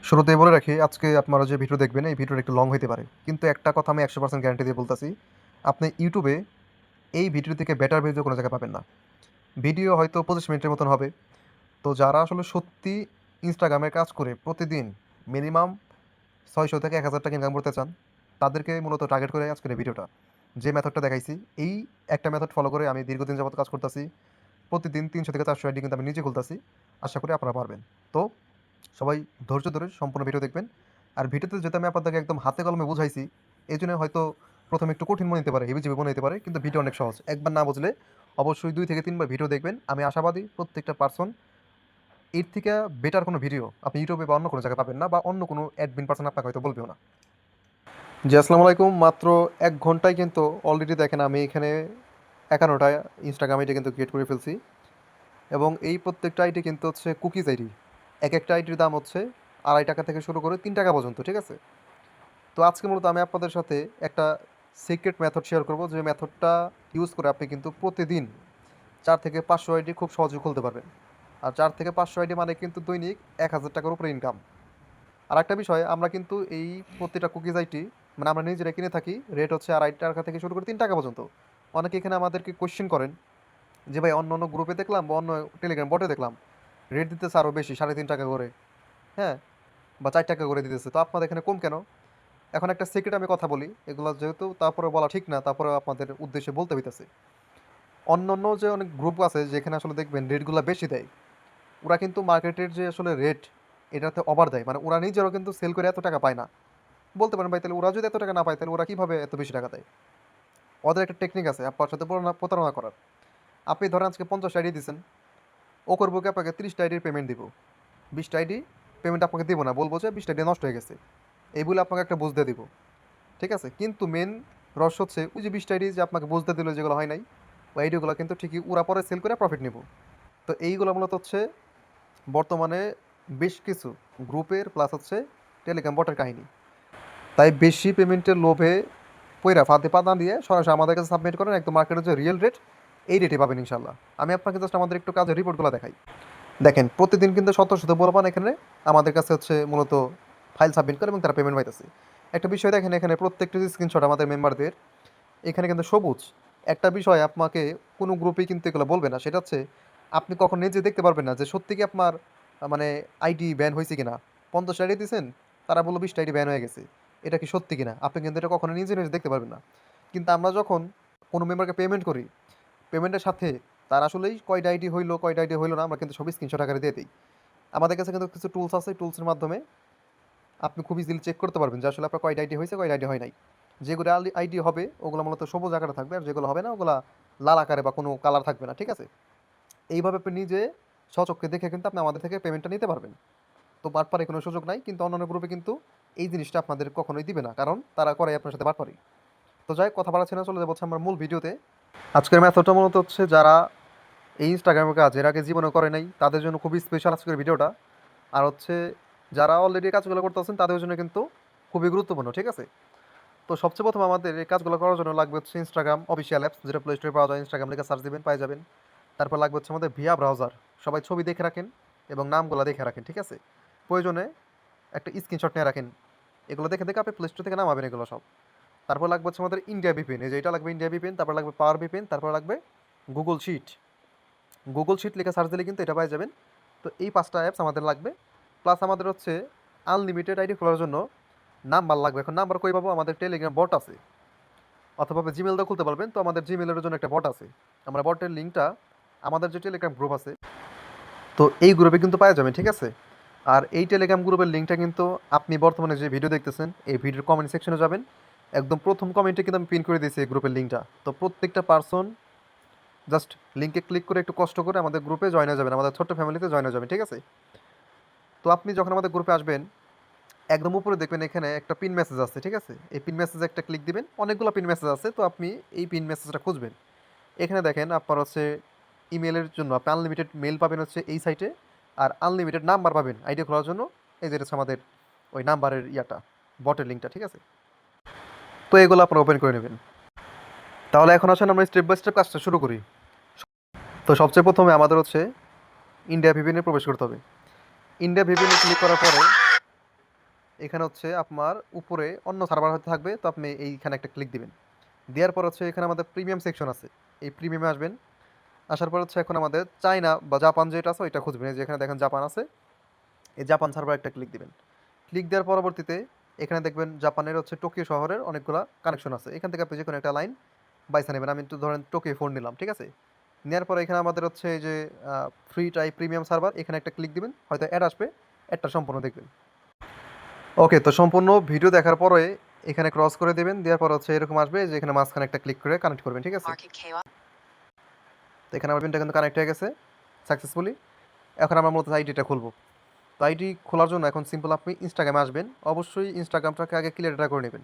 শুরুতেই বলে রাখি, আজকে আপনারা যে ভিডিও দেখবেন এই ভিডিওটা একটু লং হতে পারে, কিন্তু একটা কথা আমি 100% গ্যারান্টি দিয়ে বলতেছি, আপনি ইউটিউবে এই ভিডিও থেকে বেটার ভিডিও কোনো জায়গায় পাবেন না। ভিডিও হয়তো 25 মিনিটের মতন হবে। তো যারা আসলে সত্যি ইনস্টাগ্রামের কাজ করে প্রতিদিন মিনিমাম 600 থেকে 1000 টাকা ইনকাম করতে চান, তাদেরকে মূলত টার্গেট করে আজকের এই ভিডিওটা। যে মেথডটা দেখাইছি, এই একটা মেথড ফলো করে আমি দীর্ঘদিন যাবত কাজ করতেছি। প্রতিদিন 300 থেকে 400 আইডি কিন্তু আমি নিজে খুলতেছি। আশা করি আপনারা পারবেন। তো সবাই ধৈর্য ধরে সম্পূর্ণ ভিডিও দেখবেন। আর ভিডিওতে যেটা আমি আপনাদেরকে একদম হাতে কলমে বুঝাইছি, এই জন্য হয়তো প্রথমে একটু কঠিন মনে হতে পারে, হেবিজিবি মনে হতে পারে, কিন্তু ভিডিও অনেক সহজ। একবার না বুঝলে অবশ্যই 2 থেকে 3 বার ভিডিও দেখবেন। আমি আশাবাদী প্রত্যেকটা পার্সন এর থেকে বেটার কোনো ভিডিও আপনি ইউটিউবে বা অন্য কোনো জায়গায় পাবেন না, বা অন্য কোনো অ্যাডমিন পার্সন আপনাকে হয়তো বলবেও না। জি, আসসালামু আলাইকুম। মাত্র 1 ঘন্টায় কিন্তু অলরেডি দেখেন আমি এখানে 51টা ইনস্টাগ্রাম আইডি কিন্তু ক্রিয়েট করে ফেলছি। এবং এই প্রত্যেকটা আইডি কিন্তু হচ্ছে কুকিজ আইডি। এক একটা আইডির দাম হচ্ছে 2.5 টাকা থেকে শুরু করে 3 টাকা পর্যন্ত, ঠিক আছে? তো আজকে মূলত আমি আপনাদের সাথে একটা সিক্রেট মেথড শেয়ার করব, যে মেথডটা ইউজ করে আপনি কিন্তু প্রতিদিন 4 থেকে 500 আইডি খুব সহজে খুলতে পারবেন। আর 4 থেকে 500 আইডি মানে কিন্তু দৈনিক 1000 টাকার উপরে ইনকাম। আর একটা বিষয়, আমরা কিন্তু এই প্রতিটা কুকিজ আইডি মানে আমরা নিজেরা কিনে থাকি, রেট হচ্ছে 2.5 টাকা থেকে শুরু করে 3 টাকা পর্যন্ত। অনেকে এখানে আমাদেরকে কোয়েশ্চেন করেন যে ভাই, অন্য অন্য গ্রুপে দেখলাম বা অন্য টেলিগ্রাম বটে দেখলাম রেট দিতেছে আরও বেশি, 3.5 টাকা করে, হ্যাঁ, বা 4 টাকা করে দিতেছে, তো আপনাদের এখানে কম কেন? এখন একটা সিক্রেট আমি কথা বলি, এগুলো যেহেতু তারপরে বলা ঠিক না, তারপরে আপনাদের উদ্দেশ্যে বলতে হইতেছে। অন্য অন্য যে অনেক গ্রুপ আছে যেখানে আসলে দেখবেন রেটগুলো বেশি দেয়, ওরা কিন্তু মার্কেটের যে আসলে রেট এটাতে ওভার দেয়, মানে ওরা নিজেরও কিন্তু সেল করে এত টাকা পায় না। বলতে পারেন ভাই, তাহলে ওরা যদি এত টাকা না পায় তাহলে ওরা কীভাবে এত বেশি টাকা দেয়? ওদের একটা টেকনিক আছে আপনার সাথে প্রতারণা করার। আপনি ধরেন আজকে 50 আইডি দিচ্ছেন, ও করবো কি, আপনাকে 30টা আইডির পেমেন্ট দিব, 20টা আইডি পেমেন্ট আপনাকে দিব না, বলবো যে 20টা আইডি নষ্ট হয়ে গেছে, এই বলে আপনাকে একটা বুঝ দিয়ে দিব, ঠিক আছে? কিন্তু মেন রস হচ্ছে ওই যে 20টা আইডি যে আপনাকে বুঝতে দিল যেগুলো হয় নাই, ওই আইডিগুলো কিন্তু ঠিকই ওরা পরে সেল করে প্রফিট নিব। তো এইগুলো মূলত হচ্ছে বর্তমানে বেশ কিছু গ্রুপের প্লাস হচ্ছে টেলিগ্রাম বটের কাহিনী। তাই বেশি পেমেন্টের লোভে পয়রা ফাঁদে পা না দিয়ে সরাসরি আমাদের কাছে সাবমিট করেন, একদম মার্কেটের যে রিয়েল রেট এই রেটে পাবেন ইনশাল্লাহ। আমি আপনাকে জাস্ট আমাদের একটু কাজের রিপোর্টগুলো দেখাই। দেখেন, প্রতিদিন কিন্তু শত শত বলবান এখানে আমাদের কাছে হচ্ছে মূলত ফাইল সাবমিট করে এবং তারা পেমেন্ট পাইতেছে। একটা বিষয় দেখেন, এখানে প্রত্যেকটি স্ক্রিনশট আমাদের মেম্বারদের, এখানে কিন্তু সবুজ। একটা বিষয় আপনাকে কোনো গ্রুপেই কিন্তু এগুলো বলবে না, সেটা হচ্ছে আপনি কখন নিজে দেখতে পারবেন না যে সত্যি কি আপনার মানে আইডি ব্যান হয়েছে কিনা। 50 আইডি দিয়েছেন, তারা বললো 20টা আইডি ব্যান হয়ে গেছে, এটা কি সত্যি কিনা আপনি কিন্তু এটা কখনো নিজে নিজে দেখতে পারবেন না। কিন্তু আমরা যখন কোনো মেম্বারকে পেমেন্ট করি, পেমেন্টের সাথে তার আসলেই কয়টা আইডি হইলো কয়টা আইডি হইলো না আমরা কিন্তু সবই স্ক্রিনশট আকারে দিয়ে দিই। আমাদের কাছে কিন্তু কিছু টুলস আছে, টুলসের মাধ্যমে আপনি খুব ইজিলি চেক করতে পারবেন যে আসলে আপনার কয়টা আইডি হয়েছে কয়টা আইডি হয় নাই। যেগুলো আইডি হবে ওগুলো মূলত সবুজ আকারে থাকবে, আর যেগুলো হবে না ওগুলো লাল আকারে বা কোনো কালার থাকবে না, ঠিক আছে? এইভাবে আপনি নিজে স্বচক্ষে দেখে কিন্তু আপনি আমাদের থেকে পেমেন্টটা নিতে পারবেন। তো বাটপারে কোনো সুযোগ নাই, কিন্তু অন্যান্য গ্রুপে কিন্তু এই জিনিসটা আপনাদের কখনোই দিবে না, কারণ তারা করে আপনার সাথে বাটপারি। তো যাই কথা বাড়াচ্ছি না, চলে যাবো হচ্ছে আমার মূল ভিডিওতে। আজকের মেথডটা মূলত হচ্ছে যারা এই ইনস্টাগ্রামের কাজ এর আগে জীবনে করে নাই তাদের জন্য খুবই স্পেশাল আজকের ভিডিওটা। আর হচ্ছে যারা অলরেডি কাজগুলো করতেছেন তাদের জন্য কিন্তু খুবই গুরুত্বপূর্ণ, ঠিক আছে? তো সবচেয়ে প্রথম আমাদের এই কাজগুলো করার জন্য লাগবে হচ্ছে ইনস্টাগ্রাম অফিসিয়াল অ্যাপস, যেটা প্লে স্টোরে পাওয়া যায়। ইনস্টাগ্রাম লিখে সার্চ দিবেন, পাই যাবেন। তারপর লাগবে হচ্ছে আমাদের ভিয়া ব্রাউজার। সবাই ছবি দেখে রাখেন এবং নামগুলো দেখে রাখেন, ঠিক আছে? প্রয়োজনে একটা স্ক্রিনশট নিয়ে রাখেন, এগুলো দেখে দেখে আপনি প্লে স্টোর থেকে নামাবেন এগুলো সব। তারপর লাগবে হচ্ছে আমাদের ইন্ডিয়া ভিপিএন, এই যে এটা লাগবে ইন্ডিয়া ভিপিএন। তারপর লাগবে পাওয়ার ভিপিএন। তারপর লাগবে গুগল শিট। গুগল শিট লিখে সার্চ দিলে কিন্তু এটা পাই যাবেন। তো এই 5টা অ্যাপস আমাদের লাগবে। প্লাস আমাদের হচ্ছে আনলিমিটেড আইডি খোলার জন্য নাম্বার লাগবে। এখন নাম্বার কই পাবো? আমাদের টেলিগ্রাম বট আছে, অথবা জিমেল দিয়ে খুলতে পারবেন। তো আমাদের জিমেলের জন্য একটা বট আছে, আমরা বটের লিঙ্কটা আমাদের যে টেলিগ্রাম গ্রুপ আছে তো এই গ্রুপে কিন্তু পাওয়া যাবে, ঠিক আছে? আর এই টেলিগ্রাম গ্রুপের লিঙ্কটা কিন্তু আপনি বর্তমানে যে ভিডিও দেখতেছেন এই ভিডিওর কমেন্ট সেকশনে যাবেন, একদম প্রথম কমেন্টে কিন্তু আমি পিন করে দিয়েছি এই গ্রুপের লিঙ্কটা। তো প্রত্যেকটা পার্সন জাস্ট লিঙ্কে ক্লিক করে একটু কষ্ট করে আমাদের গ্রুপে জয়েন হয়ে যাবেন, আমাদের ছোট্ট ফ্যামিলিতে জয়েন হয়ে যাবেন, ঠিক আছে? তো আপনি যখন আমাদের গ্রুপে আসবেন, একদম উপরে দেখবেন এখানে একটা পিন মেসেজ আছে, ঠিক আছে? এই পিন মেসেজে একটা ক্লিক দিবেন, অনেকগুলো পিন মেসেজ আছে, তো আপনি এই পিন মেসেজটা খুঁজবেন। এখানে দেখেন আপনার হচ্ছে ইমেলের জন্য আপনি আনলিমিটেড মেল পাবেন হচ্ছে এই সাইটে, আর আনলিমিটেড নাম্বার পাবেন আইডি খোলার জন্য এই যে হচ্ছে আমাদের ওই নাম্বারের ইয়াটা, বটের লিঙ্কটা, ঠিক আছে? তো এগুলো আপনারা ওপেন করে নেবেন। তাহলে এখন আসেন আমরা স্টেপ বাই স্টেপ কাজটা শুরু করি। তো সবচেয়ে প্রথমে আমাদের হচ্ছে ইন্ডিয়া ভিপিএনে প্রবেশ করতে হবে। ইন্ডিয়া ভিপিএনে ক্লিক করার পরে এখানে হচ্ছে আপনার উপরে অন্য সার্ভার হতে থাকবে, তো আপনি এইখানে একটা ক্লিক দিবেন। দেওয়ার পর হচ্ছে এখানে আমাদের প্রিমিয়াম সেকশন আছে, এই প্রিমিয়ামে আসবেন। আসার পর হচ্ছে এখন আমাদের চায়না বা জাপান যেটা আছে ওইটা খুঁজবেন। এই যে এখানে দেখেন জাপান আছে, এই জাপান সার্ভার একটা ক্লিক দিবেন। ক্লিক দেওয়ার পরবর্তীতে এখানে দেখবেন জাপানের হচ্ছে টোকিও শহরের অনেকগুলো কানেকশন আছে, এখান থেকে আপনি যে কোনো একটা লাইন বাইসা নেবেন। আমি তো ধরেন টোকিও ফোন নিলাম, ঠিক আছে। নেওয়ার পরে এখানে আমাদের হচ্ছে এই যে ফ্রি টাইপ প্রিমিয়াম সার্ভার, এখানে একটা ক্লিক দিবেন, হয়তো অ্যাড আসবে, অ্যাডটা সম্পূর্ণ দেখবেন। ওকে, তো সম্পূর্ণ ভিডিও দেখার পরে এখানে ক্রস করে দেবেন, দেওয়ার পর হচ্ছে এরকম আসবে যে এখানে মাঝখানে একটা ক্লিক করে কানেক্ট করবেন, ঠিক আছে। তো এখানে আমার পিনটা কিন্তু কানেক্ট হয়ে গেছে সাকসেসফুলি। এখন আমরা মূলত আইডিটা খুলবো। তো আইডি খোলার জন্য এখন সিম্পল আপনি ইনস্টাগ্রামে আসবেন, অবশ্যই ইনস্টাগ্রামটাকে আগে ক্লিয়ার করে নেবেন।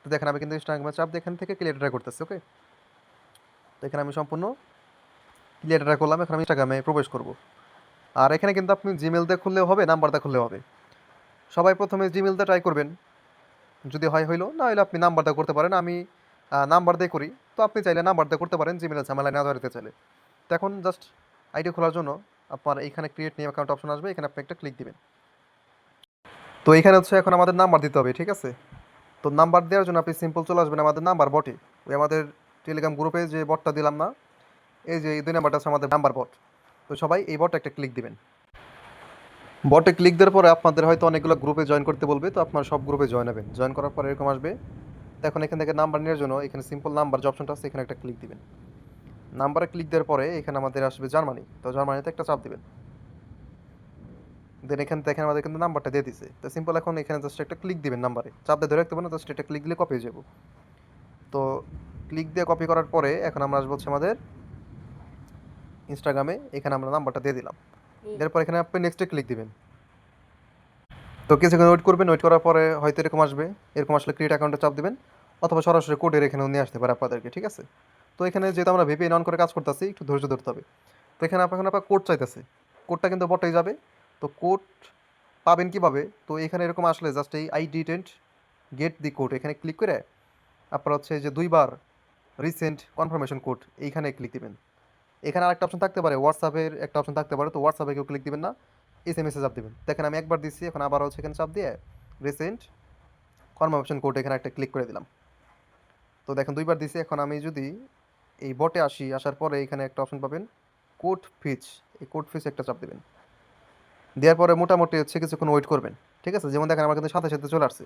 তো দেখেন আমি কিন্তু ইনস্টাগ্রামে চাপ দিয়ে এখান থেকে ক্লিয়ার করতেছি। ওকে, তো এখানে আমি সম্পূর্ণ ক্লিয়ার করলাম। এখন আমি ইনস্টাগ্রামে প্রবেশ করব। আর এখানে কিন্তু আপনি জিমেল দিয়ে খুললেও হবে, নাম্বার দিয়ে খুললেও হবে। সবাই প্রথমে জিমেল দিয়ে ট্রাই করবেন, যদি হয় হইলো, না হলে আপনি নাম্বার দিয়ে করতে পারেন। আমি নাম্বার দিয়ে করি, তো আপনি চাইলে নাম্বার দিয়ে করতে পারেন, জিমেলের ঝামেলা না ধরতে চাইলে। তো এখন জাস্ট আইডি খোলার জন্য আপনার এইখানে ক্রিয়েট নিউ অ্যাকাউন্ট অপশন আসবে, এখানে আপনি একটা ক্লিক দিবেন। তো এখানে হচ্ছে এখন আমাদের নাম্বার দিতে হবে, ঠিক আছে। তো নাম্বার দেওয়ার জন্য আপনি সিম্পল চলে আসবেন আমাদের নাম্বার বটে, ওই আমাদের টেলিগ্রাম গ্রুপে যে বটটা দিলাম না, এই যে এই 2 নাম্বারটা আছে আমাদের নাম্বার বট। তো সবাই এই বটে একটা ক্লিক দিবেন। বটে ক্লিক দেওয়ার পরে আপনাদের হয়তো অনেকগুলো গ্রুপে জয়েন করতে বলবে, তো আপনার সব গ্রুপে জয়েন হবেন। জয়েন করার পরে এরকম আসবে। তো এখন এখান থেকে নাম্বার নেওয়ার জন্য এখানে সিম্পল নাম্বার যে অপশনটা আছে এখানে একটা ক্লিক দিবেন। নাম্বারে ক্লিক দেওয়ার পরে এখানে আমাদের আসবে জার্মানি, তো জার্মানিতে একটা চাপ দিবেন। দেন এখান থেকে আমাদের কিন্তু নাম্বারটা দিয়ে দিছে। তো সিম্পল এখন এখানে জাস্ট একটা ক্লিক দিবেন, নাম্বারে চাপ দিয়ে ধরে রাখতে পারেন, জাস্ট এটা ক্লিক দিলে কপি হয়ে যাবো। তো ক্লিক দিয়ে কপি করার পরে এখন আমরা আসবো হচ্ছে আমাদের ইনস্টাগ্রামে, এখানে আমরা নাম্বারটা দিয়ে দিলাম। এরপর এখানে আপনি নেক্সটে ক্লিক দিবেন। তো কিছুক্ষণ ওয়েট করবেন, ওয়েট করার পরে হয়তো এরকম আসবে। এরকম আসলে ক্রিয়েট অ্যাকাউন্টে চাপ দিবেন, অথবা সরাসরি কোডের এখানেও নিয়ে আসতে পারে আপনাদেরকে, ঠিক আছে। তো এখানে যেহেতু আমরা ভিপিএন অন করে কাজ করতেছি, একটু ধৈর্য ধরতে হবে। তো এখানে আপনার কোড চাইতেছে, কোডটা কিন্তু বটেই যাবে। তো কোড পাবেন কীভাবে? তো এখানে এরকম আসলে জাস্ট এই I didn't gate the code এখানে ক্লিক করে আপনার হচ্ছে যে 2বার রিসেন্ট কনফার্মেশন কোড এইখানে ক্লিক দিবেন। এখানে আরেকটা অপশন থাকতে পারে, হোয়াটসঅ্যাপের একটা অপশন থাকতে পারে, তো হোয়াটসঅ্যাপে কেউ ক্লিক দিবেন না, এসএমএসে চাপ দিবেন। দেখেন আমি একবার দিচ্ছি, এখন আবার হচ্ছে এখানে চাপ দিয়ে রিসেন্ট কনফার্মেশন কোড এখানে একটা ক্লিক করে দিলাম। তো দেখেন 2বার দিছি। এখন আমি যদি এই বটে আসি, আসার পরে এখানে একটা অপশন পাবেন কোড ফিচ, এই কোড ফিচ একটা চাপ দেবেন। দেওয়ার পরে মোটামুটি হচ্ছে কিছুক্ষণ ওয়েট করবেন, ঠিক আছে। যেমন দেখেন আমার কিন্তু সাথে সাথে চলে আসছে।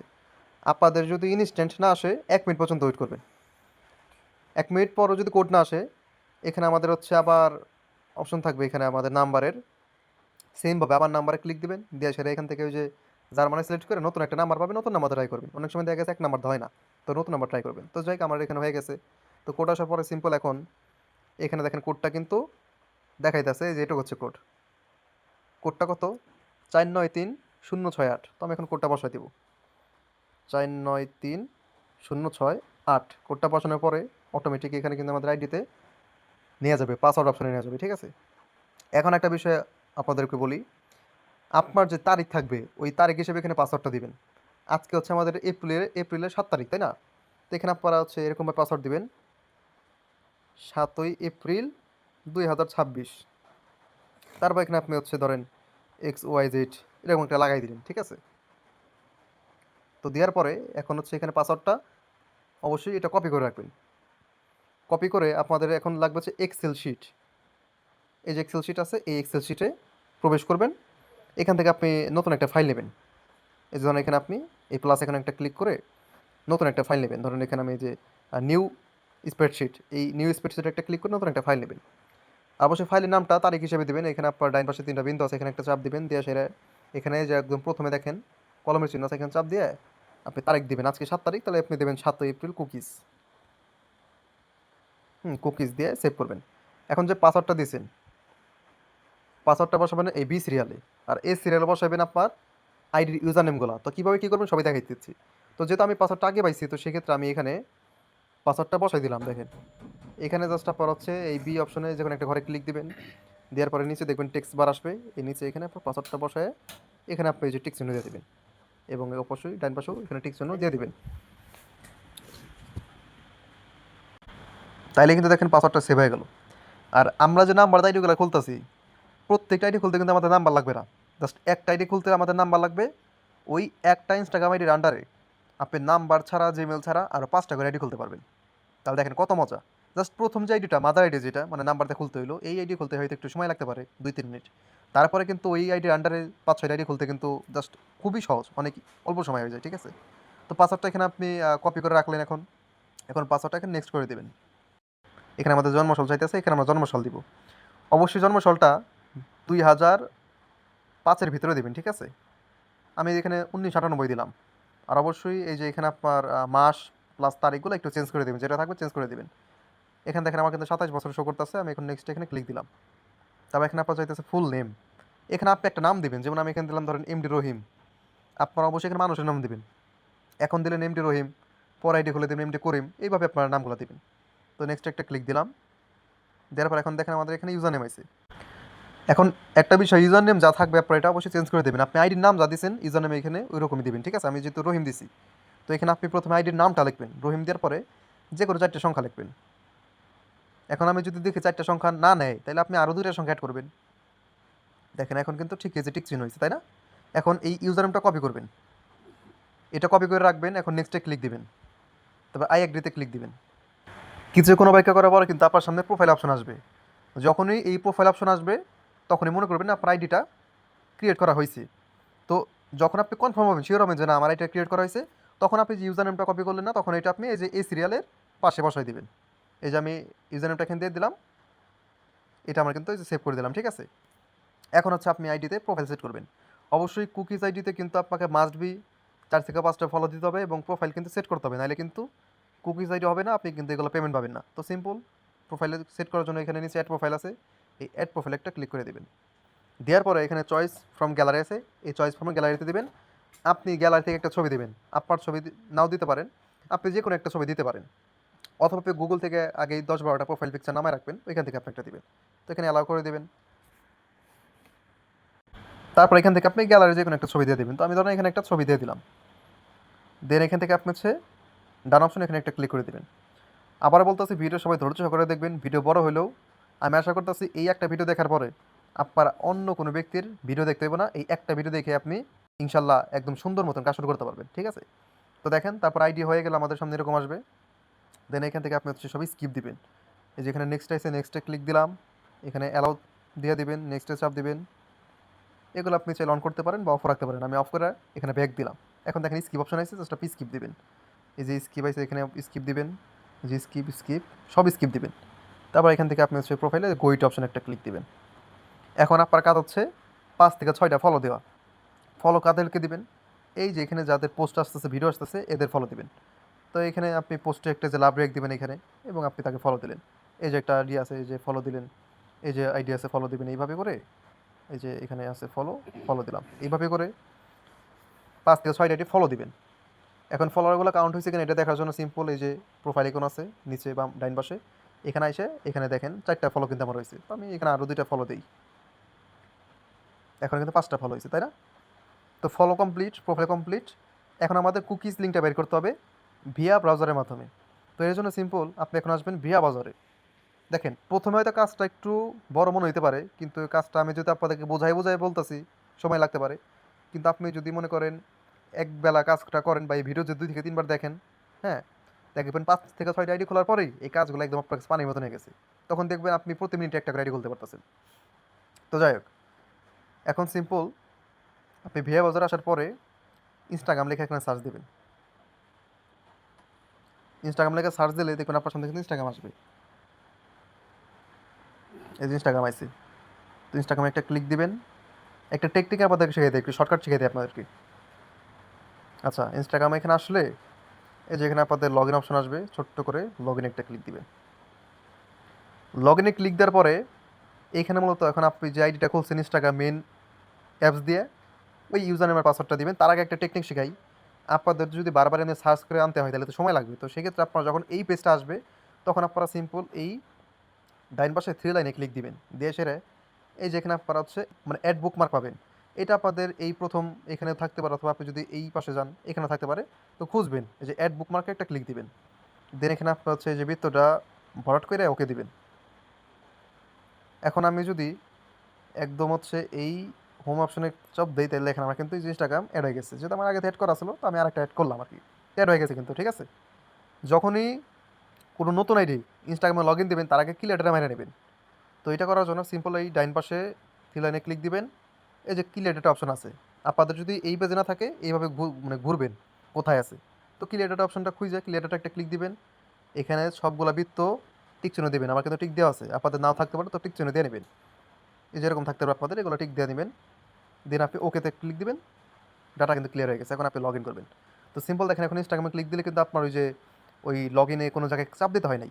আপনাদের যদি ইনস্ট্যান্ট না আসে 1 মিনিট পর্যন্ত ওয়েট করবেন। 1 মিনিট পরও যদি কোড না আসে, এখানে আমাদের হচ্ছে আবার অপশন থাকবে, এখানে আমাদের নাম্বারের সেমভাবে আবার নাম্বারে ক্লিক দিবেন। দিয়ে সেটা এখান থেকে ওই যে জার্মানি সিলেক্ট করে নতুন একটা নাম্বার পাবেন, নতুন নাম্বার ট্রাই করবেন। অনেক সময় দেখা গেছে 1 নাম্বার হয় না, তো নতুন নাম্বার ট্রাই করবেন। তো যাই হোক আমার এখানে হয়ে গেছে। তো কোড আসার পরে সিম্পল এখন এখানে দেখেন কোডটা কিন্তু দেখাইতেছে যে এটা হচ্ছে কোড। কোডটা কত? 493068। তো আমি এখন কোডটা বসাই দিব, 493068। কোডটা বসানোর পরে অটোমেটিক এখানে কিন্তু আমাদের আইডিতে নিয়ে যাবে, পাসওয়ার্ড অপশনে নিয়ে যাবে, ঠিক আছে। এখন একটা বিষয় আপনাদেরকে বলি, আপনার যে তারিখ থাকবে ওই তারিখ হিসেবে এখানে পাসওয়ার্ডটা দিবেন। আজকে হচ্ছে আমাদের এপ্রিলের 7 তারিখ, তাই না? তো এখানে আপনারা হচ্ছে এরকমভাবে পাসওয়ার্ড দিবেন, 7 এপ্রিল 2026। তারপর এখানে আপনি হচ্ছে ধরেন XYZ এরকম একটা লাগাই দিলেন, ঠিক আছে। তো দেওয়ার পরে এখন হচ্ছে এখানে পাসওয়ার্ডটা অবশ্যই এটা কপি করে রাখবেন। কপি করে আপনাদের এখন লাগবে হচ্ছে এক্সেল শিট। এই যে এক্সেল শিট আছে, এই এক্সেল শিটে প্রবেশ করবেন। এখান থেকে আপনি নতুন একটা ফাইল নেবেন। এই যে ধরেন এখানে আপনি এই প্লাস এখানে একটা ক্লিক করে নতুন একটা ফাইল নেবেন। ধরেন এখানে আমি যে নিউ স্প্রেডশিট, এই নিউ স্প্রেডশিটে একটা ক্লিক করে নতুন একটা ফাইল নেবেন। অবশ্যই ফাইলের নামটা তারিখ হিসেবে দেবেন। এখানে আপনার ডাইন পাশে 3টা বিন্দু আছে, এখানে একটা চাপ দিবেন। দিয়ে সেটা এখানে যে একদম প্রথমে দেখেন কলমের চিহ্ন আছে, এখানে চাপ দিয়ে আপনি তারিখ দিবেন। আজকে 7 তারিখ, তাহলে আপনি দেবেন 7 এপ্রিল কুকিজ। কুকিজ দিয়ে সেভ করবেন। এখন যে পাসওয়ার্ডটা দিয়েছেন, পাসওয়ার্ডটা বসাবেন এই বি সিরিয়ালে, আর এই সিরিয়ালে বসাবেন আপনার আইডির ইউজার নেমগুলো। তো কীভাবে কী করবেন সবাই দেখাই দিচ্ছি। তো যেহেতু আমি পাসওয়ার্ডটা আগে পাইছি, তো সেক্ষেত্রে আমি এখানে পাসওয়ার্ডটা বসাই দিলাম। দেখেন এখানে জাস্ট আপনার হচ্ছে এই বি অপশনে যখন একটা ঘরে ক্লিক দিবেন, দেওয়ার পরে নিচে দেখবেন টেক্সট বার আসবে। এই নিচে এখানে আপনার পাসওয়ার্ডটা বসায় এখানে আপনি এই যে টিক চিহ্ন দিয়ে দেবেন, এবং অবশ্যই ডান পাশেও এখানে টিক চিহ্ন দিয়ে দেবেন। তাইলে কিন্তু দেখেন পাসওয়ার্ডটা সেভ হয়ে গেল। আর আমরা যে নাম্বার আইডিগুলো খুলতেছি, প্রত্যেকটা আইডি খুলতে কিন্তু আমাদের নাম্বার লাগবে না। জাস্ট একটা আইডি খুলতে আমাদের নাম্বার লাগবে, ওই একটা ইনস্টাগ্রাম আইডির আন্ডারে আপনি নাম্বার ছাড়া, জিমেল ছাড়া আরও 5টা করে আইডি খুলতে পারবেন। তাহলে দেখেন কত মজা। জাস্ট প্রথম যে আইডিটা, মাদার আইডি যেটা মানে নাম্বারটা খুলতে হইলো, এই আইডি খুলতে হয়তো একটু সময় লাগতে পারে 2-3 মিনিট। তারপরে কিন্তু ওই আইডির আন্ডারে 5-6 আইডি খুলতে কিন্তু জাস্ট খুবই সহজ, অনেক অল্প সময় হয়ে যায়, ঠিক আছে? তো পাসওয়ার্ডটা এখানে আপনি কপি করে রাখলেন। এখন এখন পাসওয়ার্ডটা এখানে নেক্সট করে দেবেন। এখানে আমাদের জন্মসাল চাইতেছে, এখানে আমরা জন্মসাল দিব। অবশ্যই জন্মসালটা 2005-এর ভিতরে দেবেন, ঠিক আছে? আমি এখানে 1998 দিলাম। আর অবশ্যই এই যে এখানে আপনার মাস প্লাস তারিখগুলো একটু চেঞ্জ করে দেবেন, যেটা থাকবে চেঞ্জ করে দেবেন। এখানে দেখেন আমার কিন্তু 27 বছর শো করতেছে। আমি এখন নেক্সট এখানে ক্লিক দিলাম। তারপর এখানে আপনার চাইতেছে ফুল নেম। এখানে আপনি একটা নাম দিবেন, যেমন আমি এখানে দিলাম ধরেন এমডি রহিম। আপনারা অবশ্যই এখানে মানুষের নাম দিবেন। এখন দিলেন এমডি রহিম, পর আইডি খুলে দেবেন এমডি করিম, এইভাবে আপনার নামগুলো দিবেন। তো নেক্সট একটা ক্লিক দিলাম। দেওয়ার পর এখন দেখেন আমাদের এখানে ইউজার নেম আছে। এখন একটা বিষয়, ইউজার নেম যা থাকবে আপনার এটা অবশ্যই চেঞ্জ করে দেবেন। আপনি আইডির নাম যা দিচ্ছেন ইউজার নেম এখানে ওই রকমই দিবেন, ঠিক আছে? আমি যেহেতু রহিম দিছি, তো এখানে আপনি প্রথমে আইডির নামটা লিখবেন, রহিম দেওয়ার পরে যে কোনো 4টে সংখ্যা লিখবেন। এখন আমি যদি দেখি 4টে সংখ্যা না নেয়, তাহলে আপনি আরও 2টা সংখ্যা অ্যাড করবেন। দেখেন এখন কিন্তু ঠিক আছে, টিক চিহ্ন হয়েছে, তাই না? এখন এই ইউজার নেমটা কপি করবেন, এটা কপি করে রাখবেন। এখন নেক্সটে ক্লিক দিবেন, তবে আই এগ্রিতে ক্লিক দিবেন। কিছু কোনো ব্যাখ্যা করার পরে কিন্তু আপনার সামনে প্রোফাইল অপশন আসবে। যখনই এই প্রোফাইল অপশন আসবে, তখনই মনে করবেন আপনার আইডিটা ক্রিয়েট করা হয়েছে। তো যখন আপনি কনফার্ম হবেন, শিওর হবেন যে না আমার আইডিটা ক্রিয়েট করা হয়েছে, তখন আপনি যে ইউজার নেমটা কপি করলেন না, তখন এটা আপনি এই যে এই সিরিয়ালের পাশে বসাই দিবেন। এই যে আমি ইউজার নেমটা এখানে দিয়ে দিলাম, এটা আমরা কিন্তু এই যে সেভ করে দিলাম, ঠিক আছে? এখন হচ্ছে আপনি আইডিতে প্রোফাইল সেট করবেন। অবশ্যই কুকিজ আইডিতে কিন্তু আপনাকে মাস্ট বি 4 থেকে 5টা ফলো দিতে হবে এবং প্রোফাইল কিন্তু সেট করতে হবে, নাহলে কিন্তু কুকিজ আইডি হবে না, আপনি কিন্তু এগুলো পেমেন্ট পাবেন না। তো সিম্পল, প্রোফাইলে সেট করার জন্য এখানে নিচে অ্যাড প্রোফাইল আছে, এই অ্যাড প্রোফাইল একটা ক্লিক করে দেবেন। দেওয়ার পরে এখানে চয়েস ফ্রম গ্যালারি আছে, এই চয়েস ফ্রম গ্যালারিতে দেবেন। আপনি গ্যালারি থেকে একটা ছবি দেবেন, আপনার ছবি নাও দিতে পারেন, আপনি যে কোনো একটা ছবি দিতে পারেন। অথবা আপনি গুগল থেকে আগেই 10-12টা প্রোফাইল পিকচার নামায় রাখবেন, ওইখান থেকে আপনি একটা দেবেন। তো এখানে অ্যালাউ করে দেবেন। তারপর এখান থেকে আপনি গ্যালারি যে কোনো একটা ছবি দিয়ে দেবেন। তো আমি ধরেন এখানে একটা ছবি দিয়ে দিলাম। দেন এখান থেকে আপনি হচ্ছে ডান অপশন এখানে একটা ক্লিক করে দেবেন। আবার বলতেছি, ভিডিও সবাই ধৈর্য সহকারে দেখবেন। ভিডিও বড় হলেও আমি আশা করতেছি এই একটা ভিডিও দেখার পরে আপনার অন্য কোনো ব্যক্তির ভিডিও দেখতে হবে না। এই একটা ভিডিও দেখে আপনি ইনশাল্লাহ একদম সুন্দর মতন কাজ শুরু করতে পারবেন, ঠিক আছে? তো দেখেন তারপর আইডি হয়ে গেলে আমাদের সামনে এরকম আসবে। দেন এখান থেকে আপনি হচ্ছে সবই স্কিপ দিবেন। এই যে এখানে নেক্সট আছে, নেক্সটে ক্লিক দিলাম। এখানে অ্যালাউ দিয়ে দিবেন, নেক্সটে চাপ দিবেন। এগুলো আপনি চাইলে অন করতে পারেন বা অফ রাখতে পারেন। আমি অফ করে এখানে ব্যাক দিলাম। এখন দেখেন স্কিপ অপশন আছে, জাস্ট আপনি স্কিপ দিবেন। এই যে স্কিপ আছে, এখানে স্কিপ দিবেন। যে স্কিপ স্কিপ সব স্কিপ দিবেন। তারপর এখান থেকে আপনি হচ্ছে প্রোফাইলে গোইট অপশন একটা ক্লিক দিবেন। এখন আপনার কাজ হচ্ছে 5 থেকে 6টা ফলো দেওয়া। ফলো কাদেরকে দিবেন? এই যে এখানে যাদের পোস্ট আসতেছে, ভিডিও আসতেছে, এদের ফলো দিবেন। তো এখানে আপনি পোস্টে একটা যে লাভ রেক দিবেন এখানে, এবং আপনি তাকে ফলো দিলেন। এই যে একটা আইডি আছে, এই যে ফলো দিলেন। এই যে আইডি আছে, ফলো দিবেন। এইভাবে করে এই যে এখানে আছে ফলো, ফলো দিলাম। এইভাবে করে 5 থেকে 6টা আইডি ফলো দিবেন। এখন ফলোয়ারগুলো কাউন্ট হয়েছে কিনা এটা দেখার জন্য সিম্পল, এই যে প্রোফাইল আইকন আছে নিচে বাম ডাইন পাশে, এখানে এসে এখানে দেখেন 4টা ফলো কিন্তু আমার হয়েছে। তো আমি এখানে আরও 2টা ফলো দিই, এখন কিন্তু 5টা ফলো হয়েছে, তাই না? তো ফলো কমপ্লিট, প্রোফাইল কমপ্লিট। এখন আমাদের কুকিজ লিঙ্কটা বের করতে হবে ভিয়া ব্রাউজারের মাধ্যমে। তো এর জন্য সিম্পল, আপনি এখন আসবেন ভিয়া ব্রাউজারে। দেখেন প্রথমে হয়তো কাজটা একটু বড় মনে হতে পারে, কিন্তু এই কাজটা আমি যদি আপনাদেরকে বোঝাই বোঝাই বলতেছি সময় লাগতে পারে। কিন্তু আপনি যদি মনে করেন একবেলা কাজটা করেন বা এই ভিডিও যদি 2 থেকে 3বার দেখেন, হ্যাঁ, দেখবেন 5 থেকে 6টা আইডি খোলার পরেই এই কাজগুলো একদম আপনার কাছে পানির মতন হয়ে গেছে। তখন দেখবেন আপনি প্রতি মিনিটে একটা করে আইডি খুলতে পারতেছেন। তো যাই হোক, এখন সিম্পল, আপনি ভিয়া বাজার আসার পরে ইনস্টাগ্রাম লেখা এখানে সার্চ দেবেন। ইনস্টাগ্রাম লেখা সার্চ দিলে দেখবেন আপনার সামনে কিন্তু ইনস্টাগ্রাম আসবে। এই যে ইনস্টাগ্রাম আইসি, তো ইনস্টাগ্রামে একটা ক্লিক দিবেন। একটা টেকনিক আপনাদেরকে শিখিয়ে দেয়, একটু শর্টকাট শিখিয়ে দেয় আপনাদেরকে। আচ্ছা, ইনস্টাগ্রামে এখানে আসলে এই যে এখানে আপনাদের লগ ইন অপশন আসবে, ছোট্ট করে লগ ইন একটা ক্লিক দিবেন। লগ ইনে ক্লিক দেওয়ার পরে এইখানে মূলত এখন আপনি যে আইডিটা খুলছেন ইনস্টাগ্রাম মেন অ্যাপস দিয়ে, ওই ইউজার নেমের পাসওয়ার্ডটা দিবেন। তার আগে একটা টেকনিক শেখাই, আপনাদের যদি বারবার এমনি সার্চ করে আনতে হয় তাহলে তো সময় লাগবে। তো সেক্ষেত্রে আপনারা যখন এই পেজটা আসবে, তখন আপনারা সিম্পল এই ডাইন পাশে 3 লাইনে ক্লিক দিবেন। দিয়ে সেরে এই যে এখানে আপনারা হচ্ছে মানে অ্যাড বুকমার্ক পাবেন। এটা আপনাদের এই প্রথম এখানে থাকতে পারে, অথবা আপনি যদি এই পাশে যান এখানে থাকতে পারে। তো খুঁজবেন, এই যে অ্যাড বুকমার্কে একটা ক্লিক দিবেন। দেন এখানে আপনার হচ্ছে এই যে বৃত্তটা ভরাট করে ওকে দিবেন। এখন আমি যদি একদম হচ্ছে এই হোম অপশনে চাপ দেই, তাহলে দেখেন আমার কিন্তু ইনস্টাগ্রাম অ্যাড হয়ে গেছে। যেহেতু আমার আগে অ্যাড করা ছিল, তো আমি আরেকটা অ্যাড করলাম আর কি, অ্যাড হয়ে গেছে কিন্তু, ঠিক আছে। যখনই কোনো নতুন আইডি ইনস্টাগ্রামে লগ ইন দেবেন, তার আগে ক্লিয়ার ডেটা মেরে নেবেন। তো এটা করার জন্য সিম্পল এই ডাইন পাশে থ্রি লাইনে ক্লিক দিবেন, এই যে ক্লিয়ার ডেটা অপশন আছে। আপনাদের যদি এই পেজে না থাকে, এইভাবে মানে ঘুরবেন কোথায় আছে, তো ক্লিয়ার ডেটা অপশনটা খুঁজে ক্লিয়ার ডেটা একটা ক্লিক দিবেন। এখানে সবগুলা বৃত্ত টিক চিহ্ন দেবেন, আমার কিন্তু টিক দেওয়া আছে, আপনাদের নাও থাকতে পারে, তো টিক চিহ্ন দিয়ে নেবেন। এই যেরকম থাকতে পারে আপনাদের, এগুলো টিক দিয়ে নেবেন। দেন আপনি ওকেতে ক্লিক দিবেন, ডাটা কিন্তু ক্লিয়ার হয়ে গেছে, এখন আপনি লগ ইন করবেন। তো সিম্পল দেখেন, এখন ইনস্টাগ্রামে ক্লিক দিলে কিন্তু আপনার ওই যে ওই লগ ইনে কোনো জায়গায় চাপ দিতে হয় নাই,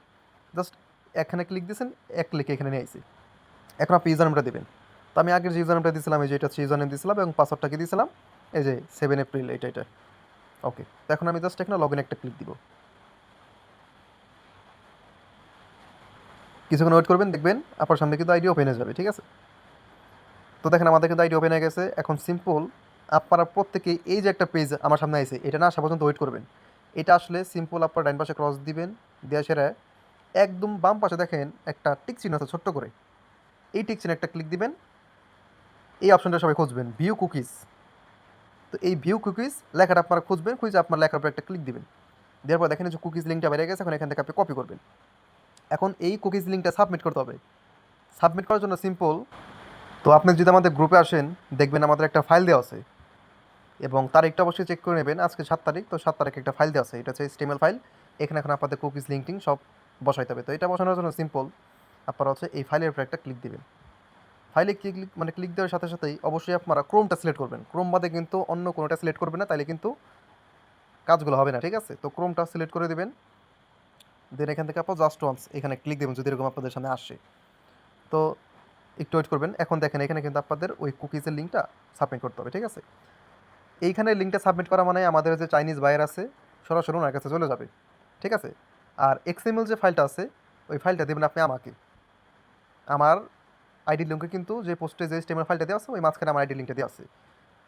জাস্ট এখানে ক্লিক দিয়েছেন, এক ক্লিকে এখানে নিয়ে আইছে। এখন আপনি ইউজার নেমটা দেবেন। তো আমি আগের যে ইউজার নেমটা দিয়েছিলাম, এই যে এটা হচ্ছে ইউজার নেম দিয়েছিলাম, এবং পাসওয়ার্ডটাকে দিয়েছিলাম এই যে 7 এপ্রিল, এটা। ওকে, তো এখন আমি জাস্ট এখানে লগ ইন একটা ক্লিক দিব। কিছুক্ষণ ওয়েট করবেন, দেখবেন আপনার সামনে কিন্তু আইডি ওপেন হয়ে যাবে, ঠিক আছে। তো দেখেন আমাদের কিন্তু আইডি ওপেন হয়ে গেছে। এখন সিম্পল আপনারা প্রত্যেকেই এই যে একটা পেজ আমার সামনে আছে, এটা না আসা পর্যন্ত ওয়েট করবেন। এটা আসলে সিম্পল আপনার ডাইন পাশে ক্রস দিবেন, দেওয়া সেরা একদম বাম পাশে দেখেন একটা টিক চিহ্ন আছে ছোট্ট করে, এই টিক চিহ্ন একটা ক্লিক দিবেন। এই অপশনটা সবাই খুঁজবেন, ভিউ কুকিজ। তো এই ভিউ কুকিজ লেখাটা আপনারা খুঁজবেন, খুঁজে আপনার লেখার উপর একটা ক্লিক দিবেন। দেওয়ার পর দেখেন যে কুকিজ লিঙ্কটা বেরিয়ে গেছে, এখন এখান থেকে আপনি কপি করবেন। এখন এই কুকিজ লিঙ্কটা সাবমিট করতে হবে। সাবমিট করার জন্য সিম্পল, তো আপনি যদি আমাদের গ্রুপে আসেন, দেখবেন আমাদের একটা ফাইল দেওয়া আছে, এবং তারিখটা অবশ্যই চেক করে নেবেন, আজকে 7 তারিখ, তো 7 তারিখে একটা ফাইল দেওয়া আছে, এটা হচ্ছে HTML ফাইল। এখানে এখন আপনাদের কুকিজ লিঙ্কিং সব বসাইতে হবে। তো এটা বসানোর জন্য সিম্পল আপনারা হচ্ছে এই ফাইলের উপর একটা ক্লিক দেবেন। ফাইলে ক্লিক মানে ক্লিক দেওয়ার সাথে সাথেই অবশ্যই আপনারা ক্রোমটা সিলেক্ট করবেন, ক্রোম বাদে কিন্তু অন্য কোনোটা সিলেক্ট করবেন না, তাইলে কিন্তু কাজগুলো হবে না, ঠিক আছে। তো ক্রোমটা সিলেক্ট করে দেবেন। দেন এখান থেকে আপনার জাস্ট ওয়ান্স এখানে ক্লিক দেবেন যদি এরকম আপনাদের সামনে আসে। তো একটু ওয়েট করবেন। এখন দেখেন এখানে কিন্তু আপনাদের ওই কুকিজের লিঙ্কটা সাবমিট করতে হবে, ঠিক আছে। এইখানে লিঙ্কটা সাবমিট করা মানে আমাদের যে চাইনিজ বায়ার আছে, সরাসরি ওনার কাছে চলে যাবে, ঠিক আছে। আর XML যে ফাইলটা আছে, ওই ফাইলটা দেবেন আপনি আমাকে। আমার আইডি লিঙ্কে কিন্তু যে পোস্টে যে HTML ফাইলটা দেওয়া আছে, ওই মাঝখানে আমার আইডি লিঙ্কটা দেওয়া আছে।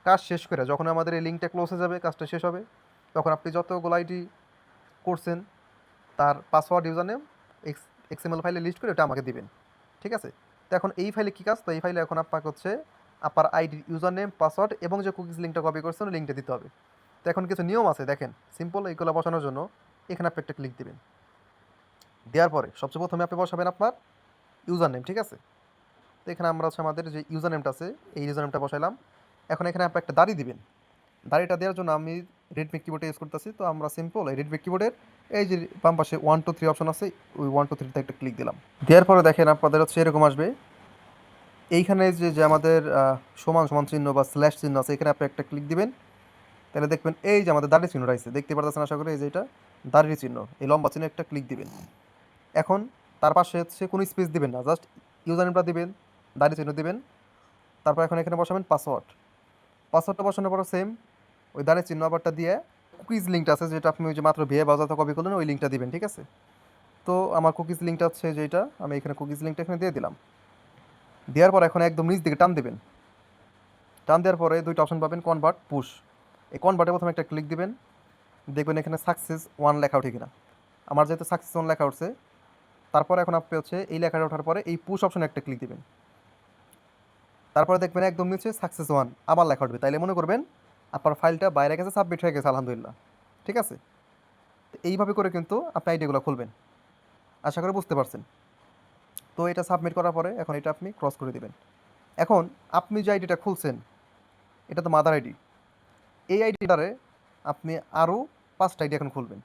কাজ শেষ করে যখন আমাদের এই লিঙ্কটা ক্লোজ হয়ে যাবে, কাজটা শেষ হবে, তখন আপনি যতগুলো আইডি করছেন তার পাসওয়ার্ড ইউজার নেম XML ফাইলে লিস্ট করে ওটা আমাকে দিবেন, ঠিক আছে। তো এখন এই ফাইলে কী কাজ, তো এই ফাইলে এখন আপনাকে হচ্ছে আপনার আইডি ইউজার নেম পাসওয়ার্ড এবং যে কুকিজ লিঙ্কটা কপি করছেন ওই লিঙ্কটা দিতে হবে। তো এখন কিছু নিয়ম আছে দেখেন, সিম্পল এইগুলো বসানোর জন্য এখানে আপনি একটা ক্লিক দিবেন। দেওয়ার পরে সবচেয়ে প্রথমে আপনি বসাবেন আপনার ইউজার নেম, ঠিক আছে। তো এখানে আমরা হচ্ছে আমাদের যে ইউজার নেমটা আছে, এই ইউজার নেমটা বসাইলাম। এখন এখানে আপনি একটা দাড়ি দিবেন। দাড়িটা দেওয়ার জন্য আমি রেডমি কিবোর্ডে ইউজ করতেছি, তো আমরা সিম্পল এই রেডমি কিবোর্ডের এই যে বাম পাশে 1 2 3 অপশন আছে, ওই 1 2 3তে একটা ক্লিক দিলাম। দেওয়ার পরে দেখেন আপনাদের হচ্ছে এরকম আসবে। এইখানে যে যে আমাদের সমান সমান চিহ্ন বা স্ল্যাশ চিহ্ন আছে, এখানে আপনি একটা ক্লিক দিবেন। তাহলে দেখবেন এই যে আমাদের দাড়ি চিহ্ন রয়েছে, দেখতে পারতেছেন আশা করি, এই যে এটা দাড়ির চিহ্ন, এই লম্বা চিহ্ন একটা ক্লিক দিবেন। এখন তার পাশে হচ্ছে কোনো স্পেস দিবেন না, জাস্ট ইউজার নেমটা দিবেন, দাড়ি চিহ্ন দিবেন। তারপর এখন এখানে বসাবেন পাসওয়ার্ড। পাসওয়ার্ডটা বসানোর পর সেম ওই দাঁড়ের চিহ্ন আবারটা দিয়ে কুকিজ লিঙ্কটা আছে, যেটা আপনি ওই যে মাত্র ভিএ ব্রাউজারটা কপি করলেন, ওই লিঙ্কটা দিবেন, ঠিক আছে। তো আমার কুকিজ লিঙ্কটা হচ্ছে যেটা, আমি এখানে কুকিজ লিঙ্কটা এখানে দিয়ে দিলাম। দেওয়ার পর এখন একদম নিচ দিকে টান দেবেন। টান দেওয়ার পরে দুইটা অপশন পাবেন, কনভার্ট পুশ। এই কনভার্টে প্রথমে একটা ক্লিক দিবেন, দেখবেন এখানে সাকসেস 1 লেখা উঠে কিনা। আমার যেহেতু সাকসেস 1 লেখা উঠছে, তারপরে এখন আপনি হচ্ছে এই লেখাটা ওঠার পরে এই পুশ অপশনে একটা ক্লিক দিবেন। তারপরে দেখবেন একদম নিচে সাকসেস 1 আবার লেখা উঠবে, তাইলে মনে করবেন আপনার ফাইলটা বাইরে গেছে, সাবমিট হয়ে গেছে, আলহামদুলিল্লাহ, ঠিক আছে। তো এইভাবে করে কিন্তু আপনি আইডিগুলো খুলবেন, আশা করি বুঝতে পারছেন। তো এটা সাবমিট করার পরে এখন এটা আপনি ক্রস করে দিবেন। এখন আপনি যে আইডিটা খুলছেন, এটা তো মাদার আইডি। এই আইডিটারে আপনি আরও 5টা আইডি এখন খুলবেন।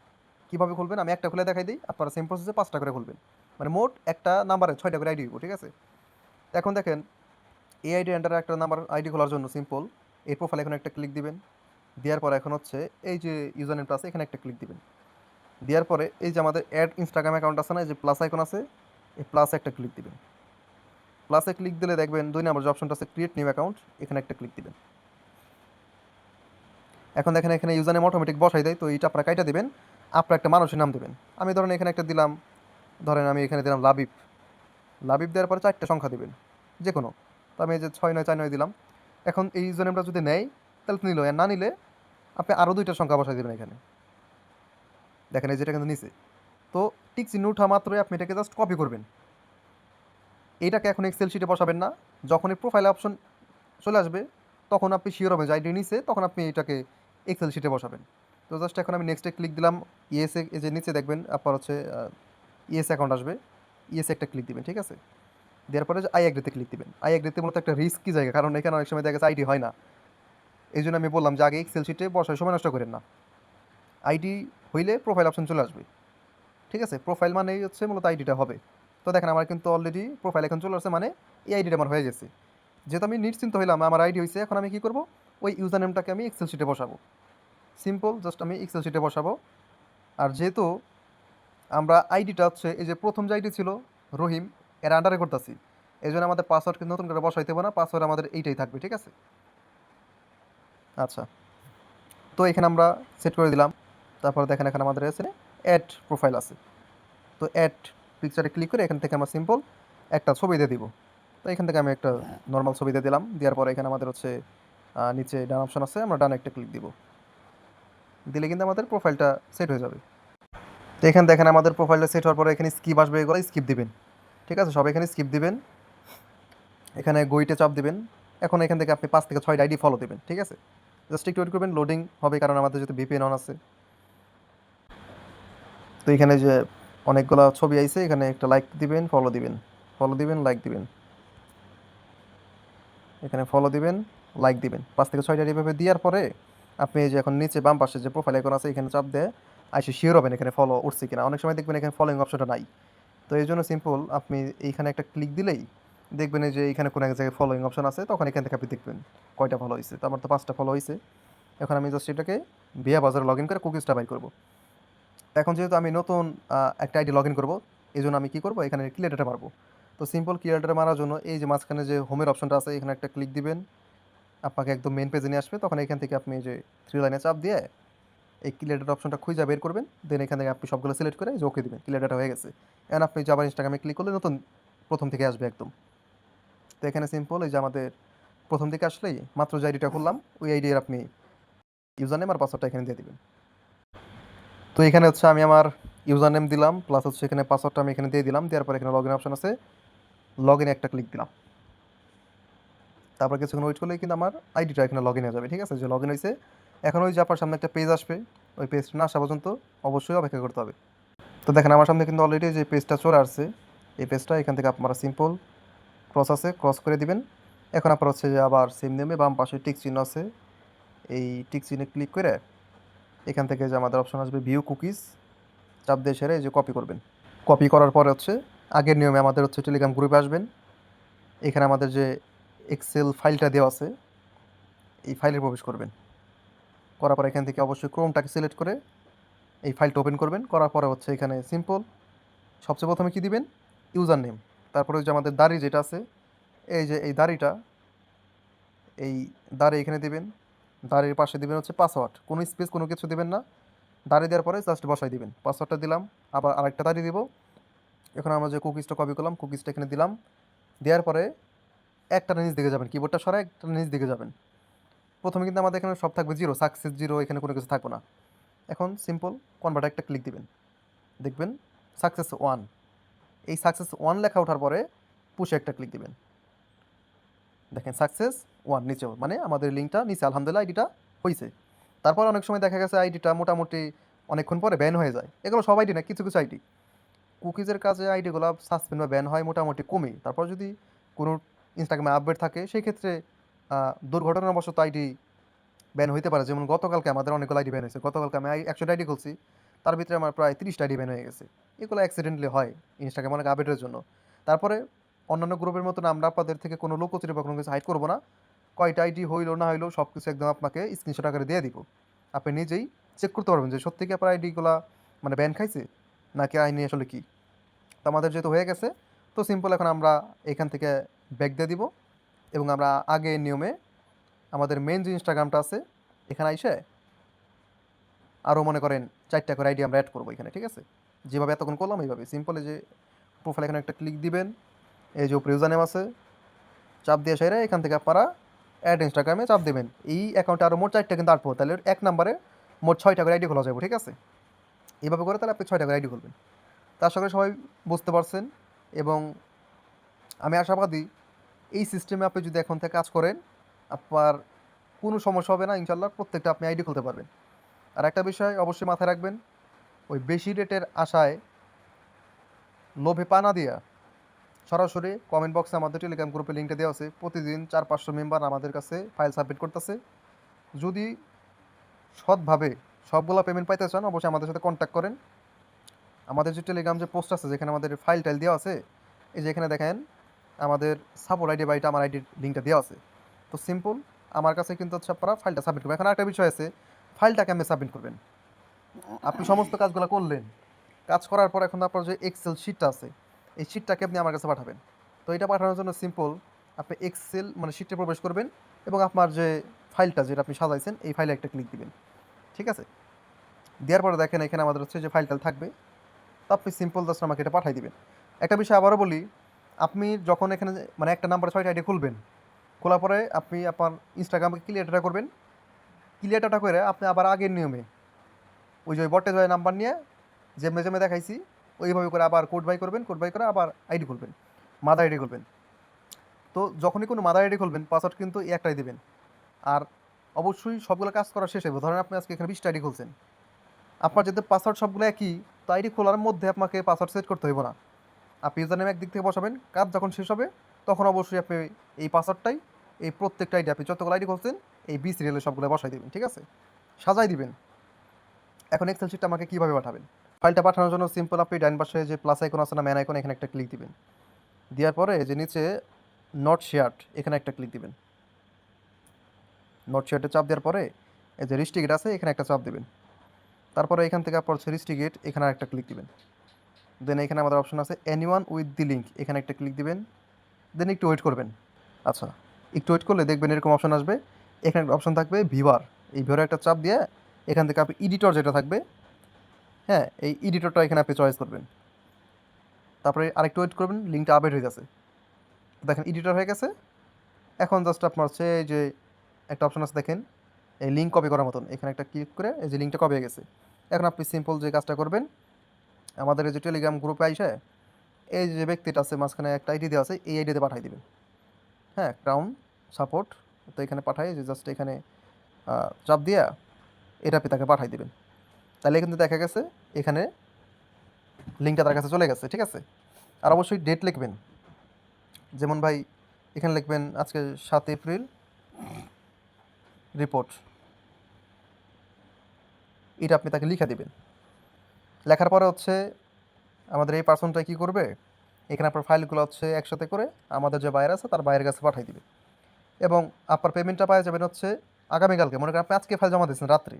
কীভাবে খুলবেন আমি একটা খুলে দেখাই দিই, আপনারা সেম প্রসেসে 5টা করে খুলবেন, মানে মোট একটা নাম্বারে 6টা করে আইডি দিব, ঠিক আছে। এখন দেখেন এই আইডি এন্টারে একটা নাম্বার আইডি খোলার জন্য সিম্পল এই প্রোফাইল এখন একটা ক্লিক দিবেন। দেওয়ার পর এখন হচ্ছে এই যে ইউজার নেমটা আছে, এখানে একটা ক্লিক দিবেন। দেওয়ার পরে এই যে আমাদের অ্যাড ইনস্টাগ্রাম অ্যাকাউন্ট আছে না, এই যে প্লাস আইকন আছে, এই প্লাসে একটা ক্লিক দিবেন। প্লাসে ক্লিক দিলে দেখবেন 2 নম্বর যে অপশনটা আছে ক্রিয়েট নিউ অ্যাকাউন্ট, এখানে একটা ক্লিক দিবেন। এখন দেখেন এখানে ইউজার নেম অটোমেটিক বসাই দেয়, তো এইটা আপনারা কাইটা দিবেন, আপনার একটা মানুষের নাম দেবেন। আমি ধরেন এখানে একটা দিলাম, ধরেন আমি এখানে দিলাম লাবিব। লাবিব দেওয়ার পরে 4টা সংখ্যা দিবেন যে কোনো, তো আমি এই যে 6 9 4 9 দিলাম। এখন এই ইউজার নেমটা যদি নেয় তাহলে নিল, আর না নিলে আপনি আরও 2টা সংখ্যা বসাই দেবেন এখানে। দেখেন এই যেটা কিন্তু নিচে, তো টিক চিহ্ন উঠা মাত্রই আপনি এটাকে জাস্ট কপি করবেন। এইটাকে এখন এক্সেল শিটে বসাবেন না, যখন এই প্রোফাইল অপশন চলে আসবে তখন আপনি শিওর হবেন যে আইডি নিচে, তখন আপনি এটাকে এক্সেল শিটে বসাবেন। তো জাস্ট এখন আমি নেক্সটে ক্লিক দিলাম। ইএসএ এই যে নিচে দেখবেন আপনার হচ্ছে ইএস অ্যাকাউন্ট আসবে, ইএসএ একটা ক্লিক দিবেন, ঠিক আছে? দেওয়ার পরে যে আই এগ্রিতে ক্লিক দিবেন। আই এগ্রিতে মূলত একটা রিস্কি জায়গা, কারণ এখানে অনেক সময় দেখা গেছে আইডি হয় না। এই জন্য আমি বললাম যে আগে এক্সেল শিটে বসায় সময় নষ্ট করেন না। আইডি হইলে প্রোফাইল অপশন চলে আসবে, ঠিক আছে? প্রোফাইল মানেই হচ্ছে মূলত আইডিটা হবে। তো দেখেন আমার কিন্তু অলরেডি প্রোফাইল এখন চলে আসছে, মানে এই আইডিটা আমার হয়ে গেছে। যেহেতু আমি নিশ্চিন্ত হইলাম আমার আইডি হয়েছে, এখন আমি কী করবো, ওই ইউজার নেমটাকে আমি এক্সেল শিটে বসাবো। সিম্পল, জাস্ট আমি এক্সেল শিটে বসাবো। আর যেহেতু আমরা আইডিটা হচ্ছে এই যে প্রথম যে আইডি ছিল রহিম, এর আন্ডারে করতেছি, এই জন্য আমাদের পাসওয়ার্ড কিন্তু নতুন করে বসাইতে হবে না, পাসওয়ার্ড আমাদের এইটাই থাকবে, ঠিক আছে? আচ্ছা, তো এখানে আমরা সেট করে দিলাম। তারপর দেখেন এখানে আমাদের আছে অ্যাড প্রোফাইল আছে। তো অ্যাড পিকচারে ক্লিক করে এখান থেকে আমরা সিম্পল একটা ছবি দিয়ে দিব। তো এখান থেকে আমি একটা নর্মাল ছবি দিয়ে দিলাম। দেওয়ার পরে এখানে আমাদের হচ্ছে নিচে ডান অপশন আছে, আমরা ডান একটা ক্লিক দিব। দিলে কিন্তু আমাদের প্রোফাইলটা সেট হয়ে যাবে। তো এখানে দেখেন আমাদের প্রোফাইলটা সেট হওয়ার পরে এখানে স্কিপ আসবে, এগুলো স্কিপ দিবেন, ঠিক আছে? সব এখানে স্কিপ দিবেন, এখানে গইটে চাপ দিবেন। এখন এখান থেকে আপনি 5 থেকে 6টা আইডি ফলো দেবেন, ঠিক আছে? জাস্ট একটু ওয়েট করবেন, লোডিং হবে, কারণ আমাদের যেহেতু ভিপিএন অন আছে। তো এখানে যে অনেকগুলো ছবি আইছে, এখানে একটা লাইক দিবেন, ফলো দিবেন, ফলো দিবেন, লাইক দিবেন, এখানে ফলো দিবেন, লাইক দিবেন, 5 থেকে 6টা এইভাবে দেওয়ার পরে আপনি এই যে এখন নিচে বাম পাশে যে প্রোফাইল আইকন আছে এখানে চাপ দিয়ে আইসে শিওর হবেন এখানে ফলো উঠছে কিনা। অনেক সময় দেখবেন এখানে ফলোইং অপশনটা নাই। তো এই জন্য সিম্পল আপনি এইখানে একটা ক্লিক দিলেই দেখবেন এই যে এইখানে কোনো এক জায়গায় ফলোইং অপশন আছে, তখন এখান থেকে আপনি দেখবেন কয়টা ফলো হয়েছে। তো আমার তো 5টা ফলো হয়েছে। এখন আমি জাস্ট এটাকে বিয়া বাজারে লগ ইন করে কুকিজটা বাই করবো। এখন যেহেতু আমি নতুন একটা আইডি লগ ইন করবো, এই জন্য আমি কী করবো, এখানে ক্লিয়ার ডেটা মারবো। তো সিম্পল ক্লিয়ার ডেটা মারার জন্য এই যে মাঝখানে যে হোমের অপশনটা আছে এখানে একটা ক্লিক দিবেন, আপনাকে একদম মেন পেজে নিয়ে আসবে। তখন এখান থেকে আপনি এই যে 3 লাইনে চাপ দিয়ে এই ক্লিয়ার ডেটা অপশনটা খুঁজে বের করবেন। দেন এখান থেকে আপনি সবগুলো সিলেক্ট করে যে ওকে দিবেন, ক্লিয়ার ডেটা হয়ে গেছে। এখন আপনি যে আবার ইনস্টাগ্রামে ক্লিক করলে নতুন প্রথম থেকে আসবে একদম। তো এখানে সিম্পল এই যে আমাদের প্রথম দিকে আসলেই মাত্র যে আইডিটা খুললাম ওই আইডির আপনি ইউজার নেম আর পাসওয়ার্ডটা এখানে দিয়ে দিবেন। তো এখানে হচ্ছে আমি আমার ইউজার নেম দিলাম, প্লাস হচ্ছে এখানে পাসওয়ার্ডটা আমি এখানে দিয়ে দিলাম। দেওয়ার পর এখানে লগ ইন অপশন আছে, লগ ইনে একটা ক্লিক দিলাম। তারপর কিছুক্ষণ ওয়েট করলেই কিন্তু আমার আইডিটা এখানে লগ ইন হয়ে যাবে, ঠিক আছে? যে লগ ইন হয়েছে। এখন ওই যে আপনার সামনে একটা পেজ আসবে, ওই পেজটা না আসা পর্যন্ত অবশ্যই অপেক্ষা করতে হবে। তো দেখেন আমার সামনে কিন্তু অলরেডি যে পেজটা চলে আসছে, এই পেজটা এখান থেকে আপনারা সিম্পল ক্রস আছে, ক্রস করে দিবেন। এখন আপনার হচ্ছে যে আবার সেম নেমে বাম পাশে টিক চিহ্ন আছে, এই টিক চিহ্নে ক্লিক করে এখান থেকে যে আমাদের অপশন আসবে ভিউ কুকিজ, চাপ দিয়ে সেরে এই যে কপি করবেন। কপি করার পরে হচ্ছে আগের নিয়মে আমাদের হচ্ছে টেলিগ্রাম গ্রুপে আসবেন। এখানে আমাদের যে এক্সেল ফাইলটা দেওয়া আছে এই ফাইলে প্রবেশ করবেন। করার পর এখান থেকে অবশ্যই ক্রোমটাকে সিলেক্ট করে এই ফাইলটা ওপেন করবেন। করার পরে হচ্ছে এখানে সিম্পল সবচেয়ে প্রথমে কী দিবেন, ইউজার নেম। তারপরে ওই যে আমাদের দাড়ি যেটা আছে, এই যে এই দাড়িটা, এই দাড়ি এখানে দিবেন। দাড়ির পাশে দিবেন হচ্ছে পাসওয়ার্ড, কোনো স্পেস কোনো কিছু দিবেন না। দাড়ি দেওয়ার পরে জাস্ট বসাই দিবেন, পাসওয়ার্ডটা দিলাম। আবার আরেকটা দাড়ি দিব। এখন আমরা যে কুকিজটা কপি করলাম কুকিজটা এখানে দিলাম। দেওয়ার পরে একটা নিচ দিকে যাবেন, কিবোর্ডটা সরাই একটা নিচ দিকে যাবেন। প্রথমে কিন্তু আমাদের এখানে সব থাকবে জিরো, সাকসেস জিরো, এখানে কোনো কিছু থাকবে না। এখন সিম্পল কনভার্ট একটা ক্লিক দিবেন, দেখবেন সাকসেস ওয়ান। এই সাকসেস ওয়ান লেখা ওঠার পরে পুশে একটা ক্লিক দিবেন, দেখেন সাকসেস ওয়ান নিচেও, মানে আমাদের লিঙ্কটা নিচে আলহামদুলিল্লাহ আইডিটা হয়েছে। তারপর অনেক সময় দেখা গেছে আইডিটা মোটামুটি অনেকক্ষণ পরে ব্যান হয়ে যায়। এগুলো সব আইডি না, কিছু কিছু আইডি কুকিজের কাজে আইডিগুলো সাসপেন্ড বা ব্যান হয় মোটামুটি কমই। তারপর যদি কোনো ইনস্টাগ্রামে আপডেট থাকে সেই ক্ষেত্রে দুর্ঘটনাবশত আইডি ব্যান হইতে পারে। যেমন গতকালকে আমাদের অনেকগুলো আইডি ব্যান হয়েছে। গতকালকে আমি 100টা আইডি খুলছি, তার ভিতরে আমার প্রায় 30টা আইডি ব্যান হয়ে গেছে। এগুলো অ্যাক্সিডেন্টলি হয় ইনস্টাগ্রাম অনেক আপডেটের জন্য। তারপরে অন্যান্য গ্রুপের মতন আমরা আপনাদের থেকে কোনো লুকোচুরি বা কোনো কিছু হাইড করবো না। কয়টা আইডি হইলো না হইলো সব কিছু একদম আপনাকে স্ক্রিনশট আকারে দিয়ে দিব। আপনি নিজেই চেক করতে পারবেন যে সত্যি কি আপনার আইডিগুলা মানে ব্যান খাইছে নাকি আইনি আসলে কী। তো আমাদের যেহেতু হয়ে গেছে, তো সিম্পল এখন আমরা এখান থেকে ব্যাক দিয়ে দিব এবং আমরা আগে নিয়মে আমাদের মেন যে ইনস্টাগ্রামটা আছে এখানে আইসে আরও মনে করেন 4টা করে আইডি আমরা অ্যাড করবো এখানে, ঠিক আছে? যেভাবে এতক্ষণ করলাম এইভাবে সিম্পল এই যে প্রোফাইল এখানে একটা ক্লিক দিবেন, এই যে উপরে ইউজার নেম আছে চাপ দিয়ে সেরে এখান থেকে আপনারা অ্যাড ইনস্টাগ্রামে চাপ দেবেন। এই অ্যাকাউন্টে আরও মোট 4টা কিন্তু আটবো, তাহলে এক নম্বরে মোট 6টা করে আইডি খোলা যাবে, ঠিক আছে? এইভাবে করে তাহলে আপনি 6টা করে আইডি খুলবেন। তা আশা করি সবাই বুঝতে পারছেন এবং আমি আশাবাদী এই সিস্টেমে আপনি যদি এখন থেকে কাজ করেন আপনার কোনো সমস্যা হবে না ইনশাল্লাহ, প্রত্যেকটা আপনি আইডি খুলতে পারবেন। আর একটা বিষয় অবশ্যই মাথায় রাখবেন, ওই বেশি রেটের আশায় লোভে পা না দিয়া সরাসরি কমেন্ট বক্সে আমাদের টেলিগ্রাম গ্রুপে লিঙ্কটা দেওয়া আছে। প্রতিদিন 400-500 মেম্বার আমাদের কাছে ফাইল সাবমিট করতেছে। যদি সৎভাবে সবগুলা পেমেন্ট পাইতে চান অবশ্যই আমাদের সাথে কন্ট্যাক্ট করেন। আমাদের যে টেলিগ্রাম যে পোস্ট আছে যেখানে আমাদের ফাইল টাইল দেওয়া আছে, এই যে এখানে দেখেন আমাদের সাপোর্ট আইডি বা এটা আমার আইডির লিঙ্কটা দেওয়া আছে। তো সিম্পল, আমার কাছে কিন্তু হচ্ছে আপনারা ফাইলটা সাবমিট করবেন। এখন একটা বিষয় আছে, ফাইলটা কেমনে সাবমিট করবেন। আপনি সমস্ত কাজগুলো করলেন, কাজ করার পর এখন আপনার যে এক্সেল শিটটা আছে এই শিটটাকে আপনি আমার কাছে পাঠাবেন। তো এটা পাঠানোর জন্য সিম্পল, আপনি এক্সেল মানে শিটে প্রবেশ করবেন এবং আপনার যে ফাইলটা যেটা আপনি সাজাইছেন এই ফাইলে একটা ক্লিক দিবেন, ঠিক আছে। দেওয়ার পরে দেখেন এখানে আমাদের হচ্ছে যে ফাইলটা থাকবে, তো আপনি সিম্পল জাস্ট আমাকে এটা পাঠিয়ে দিবেন। একটা বিষয় আবারও বলি, আপনি যখন এখানে মানে একটা নাম্বারে 6টা আইডি খুলবেন, খোলার পরে আপনি আপনার ইনস্টাগ্রামে ক্লিয়ার ডাটা করবেন। ক্লিয়ার ডাটা করে আপনি আবার আগের নিয়মে ওই যে বটে জয় নাম্বার নিয়ে যেমনি যেমনি দেখাইছি ওইভাবে করে আবার কোড বাই করবেন, কোড বাই করে আবার আইডি খুলবেন, মাদার আইডি খুলবেন। তো যখনই কোনো মাদার আইডি খুলবেন পাসওয়ার্ড কিন্তু এই একটাই দিবেন। আর অবশ্যই সবগুলো কাজ করা শেষ হবে, ধরেন আপনি আজকে এখানে 20টা আইডি খুলছেন, আপনার যদি পাসওয়ার্ড সবগুলো একই, তো আইডি খোলার মধ্যে আপনাকে পাসওয়ার্ড সেট করতে হইব না। আপনি ইউজার নেম একদিক থেকে বসাবেন, কাজ যখন শেষ হবে তখন অবশ্যই আপনি এই পাসওয়ার্ডটাই এই প্রত্যেকটা আইডি আপনি যতগুলো আইডি খুলছেন এই 20 সিরিয়ালে সবগুলো বসাই দিবেন, ঠিক আছে, সাজাই দিবেন। এখন এক্সেল শিটটা আমাকে কীভাবে পাঠাবেন। ফাইলটা পাঠানোর জন্য সিম্পল আপনি ডাইন পাশে যে প্লাস আইকন আছে না, ম্যান আইকন, এখানে একটা ক্লিক দিবেন। দেওয়ার পরে যে নিচে নট শেয়ার্ড এখানে একটা ক্লিক দিবেন। নট শেয়ার্ডে চাপ দেওয়ার পরে এই যে রিস্ট্রিকেট আছে এখানে একটা চাপ দিবেন। তারপরে এখান থেকে আপনার হচ্ছে রিস্ট্রিকেট এখানে একটা ক্লিক দিবেন। দেন এখানে আমাদের অপশন আছে এনিওয়ান উইথ দি লিঙ্ক, এখানে একটা ক্লিক দিবেন। দেন একটু ওয়েট করবেন। আচ্ছা, একটু ওয়েট করলে দেখবেন এরকম অপশন আসবে। এখানে একটা অপশন থাকবে ভিউয়ার, এই ভিউয়ারে একটা চাপ দিয়ে এখান থেকে আপনি এডিটর যেটা থাকবে, হ্যাঁ এই এডিটরটা এখানে আপনি চয়েস করবেন। তারপরে আরেকটু ওয়েট করবেন, লিঙ্কটা আপডেট হয়ে গেছে, দেখেন এডিটর হয়ে গেছে। এখন জাস্ট আপনার হচ্ছে এই যে একটা অপশন আছে দেখেন এই লিঙ্ক কপি করার মতন, এখানে একটা ক্লিক করে এই যে লিঙ্কটা কপি হয়ে গেছে। এখন আপনি সিম্পল যে কাজটা করবেন, আমাদের এই যে টেলিগ্রাম গ্রুপে আইসে এই যে ব্যক্তিটা আছে মাঝখানে একটা আইডি দেওয়া আছে এই আইডিতে পাঠিয়ে দেবেন। হ্যাঁ, ক্রাউন সাপোর্ট, তো এখানে পাঠাই যে জাস্ট এখানে চাপ দিয়া এটা আপনি তাকে পাঠিয়ে দেবেন। তাহলে কিন্তু দেখা গেছে এখানে লিঙ্কটা তার কাছে চলে গেছে, ঠিক আছে। আর অবশ্যই ডেট লিখবেন, যেমন ভাই এখানে লিখবেন আজকে 7 এপ্রিল রিপোর্ট, এটা আপনি তাকে লিখে দেবেন। লেখার পরে হচ্ছে আমাদের এই পার্সনটা কী করবে, এখানে আপনার ফাইলগুলো হচ্ছে একসাথে করে আমাদের যে বাইরে আছে তার বাইরের কাছে পাঠিয়ে দিবে এবং আপনার পেমেন্টটা পাওয়া যাবেন হচ্ছে আগামীকালকে। মনে করেন আপনি আজকে ফাইল জমা দিয়েছেন রাত্রে,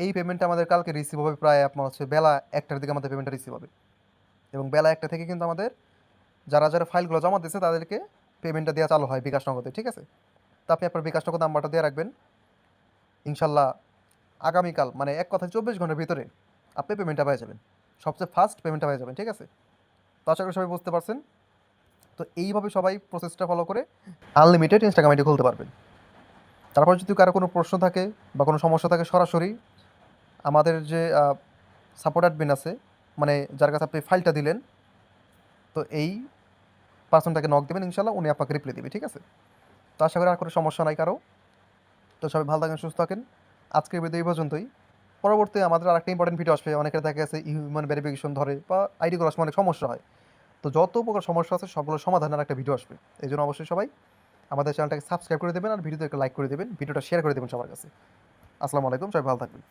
এই পেমেন্টটা আমাদের কালকে রিসিভ হবে প্রায় আপনার হচ্ছে বেলা 1টার দিকে আমাদের পেমেন্টটা রিসিভ হবে এবং বেলা 1টা থেকে কিন্তু আমাদের যারা যারা ফাইলগুলো জমা দিয়েছে তাদেরকে পেমেন্টটা দেওয়া চালু হয় বিকাশ নগদে, ঠিক আছে। তো আপনি আপনার বিকাশ নগদ নাম্বারটা দিয়ে রাখবেন, ইনশাল্লাহ আগামীকাল মানে এক কথায় 24 ঘন্টার ভিতরে আপনি পেমেন্টটা পেয়ে যাবেন, সবচেয়ে ফাস্ট পেমেন্টটা পেয়ে যাবেন, ঠিক আছে। তো আশা করি সবাই বুঝতে পারছেন। তো এইভাবে সবাই প্রসেসটা ফলো করে আনলিমিটেড ইনস্টাগ্রাম আইডি খুলতে পারবেন। তারপর যদি কারো কোনো প্রশ্ন থাকে বা কোনো সমস্যা থাকে সরাসরি আমাদের যে সাপোর্ট অ্যাডমিন আছে মানে যার কাছে আপনি ফাইলটা দিলেন, তো এই পার্সনটাকে নক দেবেন, ইনশাল্লাহ উনি আপনাকে রিপ্লাই দেবে, ঠিক আছে। তো আশা করি আর কোনো সমস্যা নাই কারো। তো সবাই ভালো থাকেন, সুস্থ থাকেন। আজকের ভিডিও এই পর্যন্তই। পরবর্তী আমাদের আরেকটা ইম্পর্টেন্ট ভিডিও আসবে, অনেকের দেখা গেছে হিউম্যান ভেরিফিকেশন ধরে বা আইডি করার সময় অনেক সমস্যা হয়। তো যত প্রকার সমস্যা আছে সবগুলো সমাধানের একটা ভিডিও আসবে, এই জন্য অবশ্যই সবাই আমাদের চ্যানেলটাকে সাবস্ক্রাইব করে দেবেন আর ভিডিওতে একটা লাইক করে দেবেন, ভিডিওটা শেয়ার করে দেবেন সবার কাছে। আসসালামু আলাইকুম, সবাই ভালো থাকবেন।